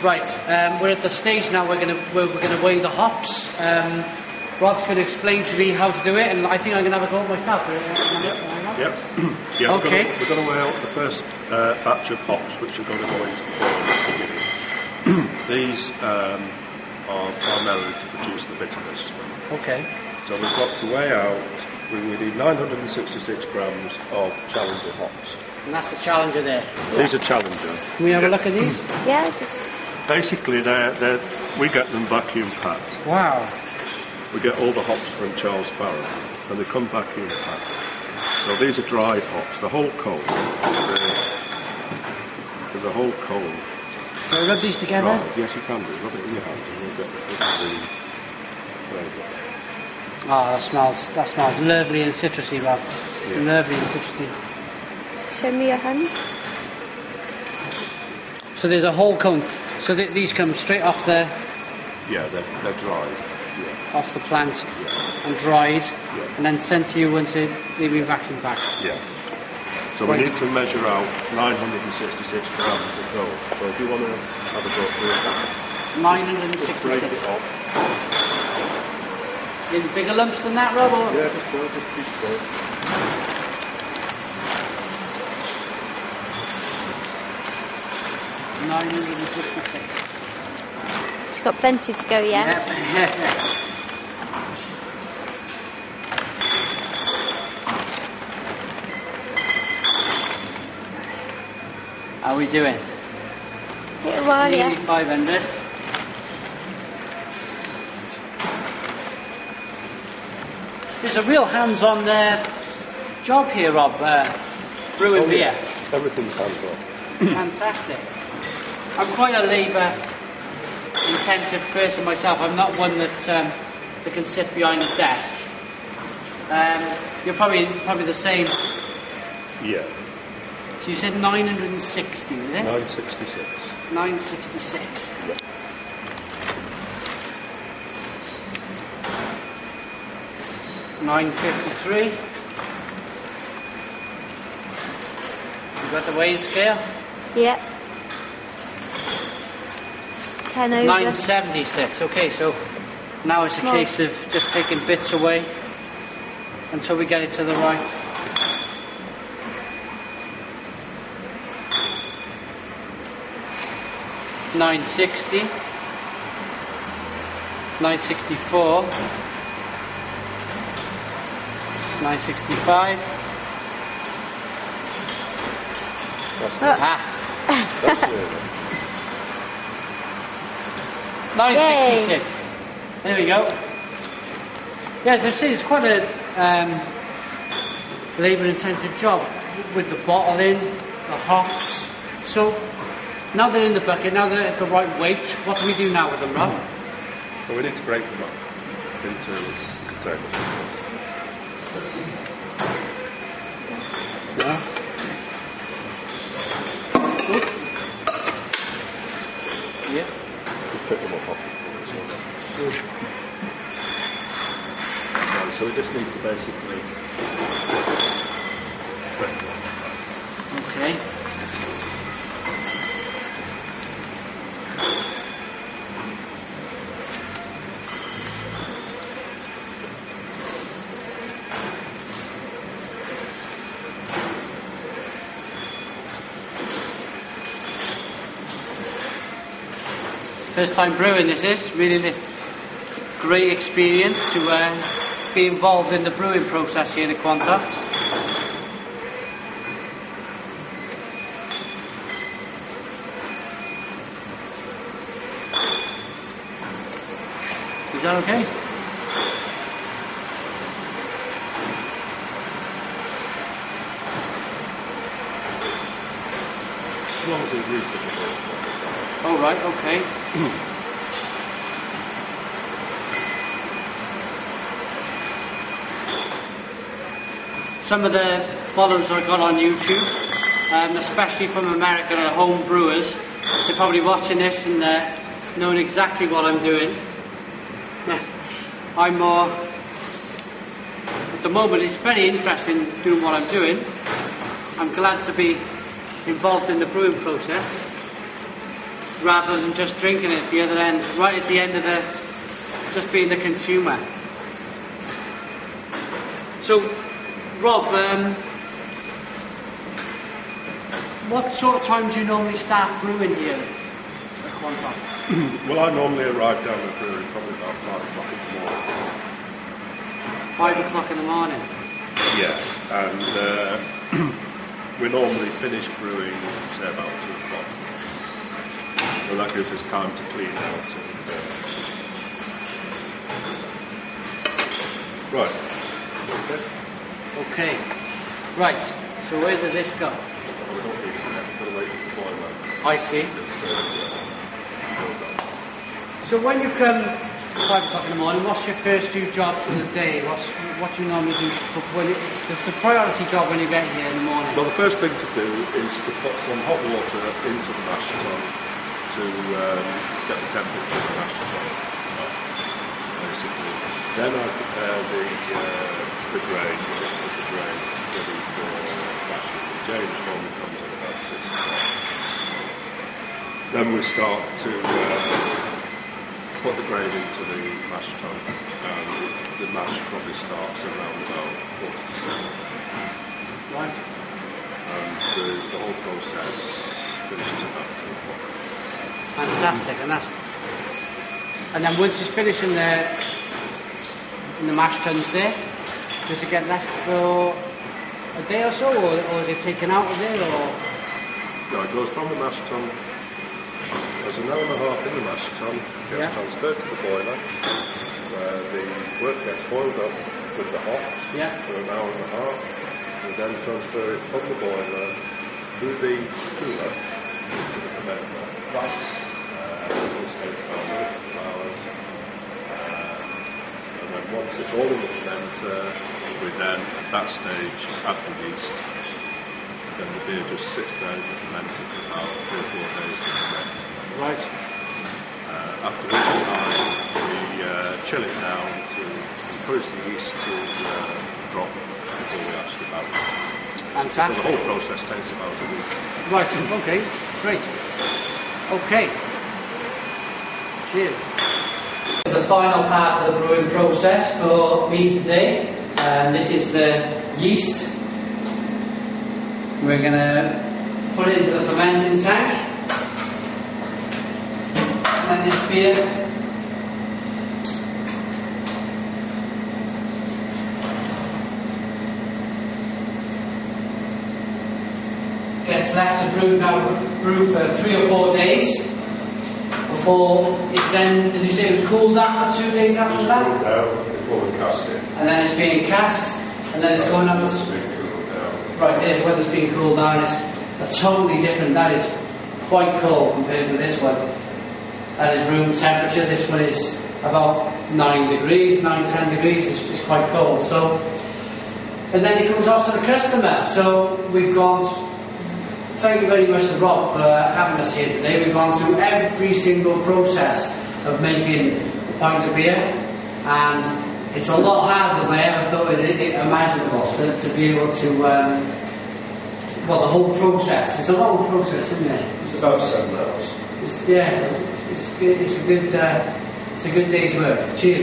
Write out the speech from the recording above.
Right, we're at the stage now. We're gonna weigh the hops. Rob's going to explain to me how to do it, and I think I'm going to have a go at myself. Yep. Yeah, okay. We're going to weigh out the first batch of hops, which are going to go into the boil at the beginning. These are primarily to produce the bitterness. Okay. So we've got to weigh out. We need 966 grams of Challenger hops. And that's the Challenger there. These are Challenger. Can we have a look at these? Yeah, just. Basically, we get them vacuum packed. Wow. We get all the hops from Charles Farrell, and they come vacuum packed. So these are dried hops. The whole cone. There's a whole cone. Can I rub these together? Right. Yes, you can do. Rub it in your hand, and you'll get the flavour. Oh, that smells lovely and citrusy, Rob. Yeah. Lovely and citrusy. Show me your hands. So there's a whole cone. So these come straight off the... Yeah, they're dried. Yeah. Off the plant, yeah. And dried, yeah. And then sent to you once they've been vacuum packed. Yeah. So we need to measure out 966 grams of those. So if you want to have a go through it, 966. Break it off. In bigger lumps than that, Rob? Or? Yeah, just keep going. 966. She's got plenty to go, yeah? Yeah. How are we doing? Yeah, well, Nearly yeah. 500. There's a real hands-on job here, Rob, brewing beer. Yeah. Everything's hands-on. Fantastic. I'm quite a labour-intensive person myself. I'm not one that can sit behind a desk. You're probably the same. Yeah. So you said 960, is it? 966. 966. Yeah. $9.53. You got the weighing scale? Yeah. 10 over. 976. Okay, so now it's a case of just taking bits away until we get it to the right. $9.60. $9.64. $9.65. That's it. 966. There we go. Yeah, as I've said, it's quite a labour-intensive job with the bottling, the hops. So now they're in the bucket, now they're at the right weight. What do we do now with them, Rob? Well, we need to break them up into containers. Yeah. Yeah. Just pick them up off the floor. So we just need to basically break them up. Okay. First time brewing this is, really great experience to be involved in the brewing process here at Quantock. Is that okay? As long as it's reasonable. Oh right, okay. Some of the followers I got on YouTube, especially from America, are home brewers. They're probably watching this and knowing exactly what I'm doing. I'm more, at the moment it's very interesting doing what I'm doing. I'm glad to be involved in the brewing process. rather than just drinking it at the other end, right at the end of just being the consumer. So, Rob, what sort of time do you normally start brewing here at Quantock? Well, I normally arrive down the brewery probably about 5 o'clock in the morning. 5 o'clock in the morning? Yeah, and we normally finish brewing, say, about 2 o'clock. Well, that gives us time to clean out. Right. Okay. Right. So where does this go? We don't need to wait for the boiler. I see. So when you come 5 o'clock in the morning, what's your first few jobs of the day? What do you normally do? The priority job when you get here in the morning? Well, the first thing to do is to put some hot water into the mash tun to get the temperature of the mash tun up, basically. Then I prepare the grain, the mix of the grain, ready for mashing. The change normally comes at about 6 o'clock. Then we start to put the grain into the mash tun, and the mash probably starts around about 7:45. Right. And the whole process finishes about 2 o'clock. Fantastic. And then once it's finished in the mash tuns there, does it get left for a day or so, or is it taken out of there, or? No, it goes from the mash tun. There's an hour and a half in the mash tun, gets transferred to the boiler, where the work gets boiled up with the hops for an hour and a half, and then transfer it from the boiler through the cooler to the fermenter. Right. Which takes about a couple of hours. And then once it's all in the fermenter, we then, at that stage, add the yeast. Then the beer just sits there in the fermenter for about 3 or 4 days. Right. After which time we chill it down to encourage the yeast to drop before we actually barrel it. Fantastic. So the whole process takes about a week. Right, okay, great. Okay. Cheers. This is the final part of the brewing process for me today. This is the yeast. We're going to put it into the fermenting tank. And then this beer gets left to brew for 3 or 4 days before it's then, did you say it was cooled down for 2 days after that? Cooled down before we cast it. And then it's being cast, and then it's going up to... Right, there's where it's being cooled down. It's a totally different, that is quite cold compared to this one. That is room temperature. This one is about 9 degrees, 9-10 degrees. It's quite cold. So, and then it comes off to the customer. So we've gone. Thank you very much to Rob for having us here today. We've gone through every single process of making a pint of beer, and it's a lot harder than I ever thought it imaginable to be able to. Well, the whole process. It's a long process, isn't it? It's about 7 hours. It's a good day's work. Cheers.